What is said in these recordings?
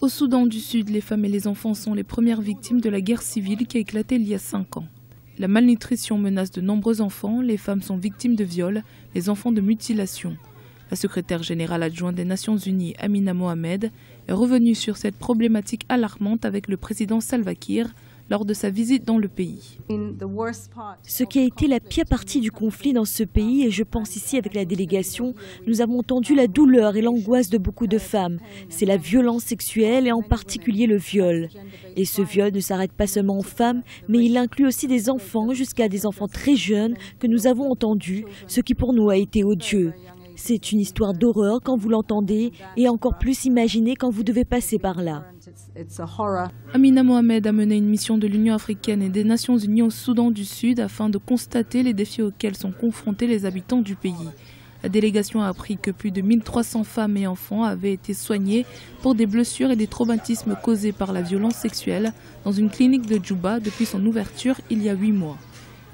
Au Soudan du Sud, les femmes et les enfants sont les premières victimes de la guerre civile qui a éclaté il y a 5 ans. La malnutrition menace de nombreux enfants, les femmes sont victimes de viols, les enfants de mutilations. La secrétaire générale adjointe des Nations Unies, Amina Mohamed, est revenue sur cette problématique alarmante avec le président Salva Kiir lors de sa visite dans le pays. Ce qui a été la pire partie du conflit dans ce pays, et je pense ici avec la délégation, nous avons entendu la douleur et l'angoisse de beaucoup de femmes. C'est la violence sexuelle et en particulier le viol. Et ce viol ne s'arrête pas seulement aux femmes, mais il inclut aussi des enfants, jusqu'à des enfants très jeunes que nous avons entendus, ce qui pour nous a été odieux. C'est une histoire d'horreur quand vous l'entendez et encore plus imaginez quand vous devez passer par là. Amina Mohamed a mené une mission de l'Union africaine et des Nations unies au Soudan du Sud afin de constater les défis auxquels sont confrontés les habitants du pays. La délégation a appris que plus de 1300 femmes et enfants avaient été soignés pour des blessures et des traumatismes causés par la violence sexuelle dans une clinique de Djouba depuis son ouverture il y a 8 mois.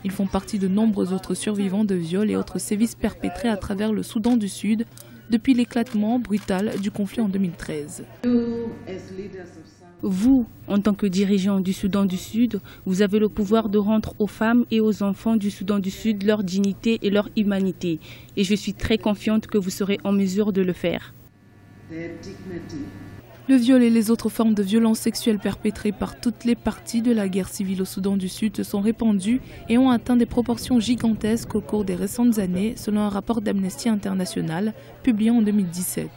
Ils font partie de nombreux autres survivants de viols et autres sévices perpétrés à travers le Soudan du Sud depuis l'éclatement brutal du conflit en 2013. Vous, en tant que dirigeant du Soudan du Sud, vous avez le pouvoir de rendre aux femmes et aux enfants du Soudan du Sud leur dignité et leur humanité. Et je suis très confiante que vous serez en mesure de le faire. Le viol et les autres formes de violences sexuelles perpétrées par toutes les parties de la guerre civile au Soudan du Sud se sont répandues et ont atteint des proportions gigantesques au cours des récentes années, selon un rapport d'Amnesty International publié en 2017.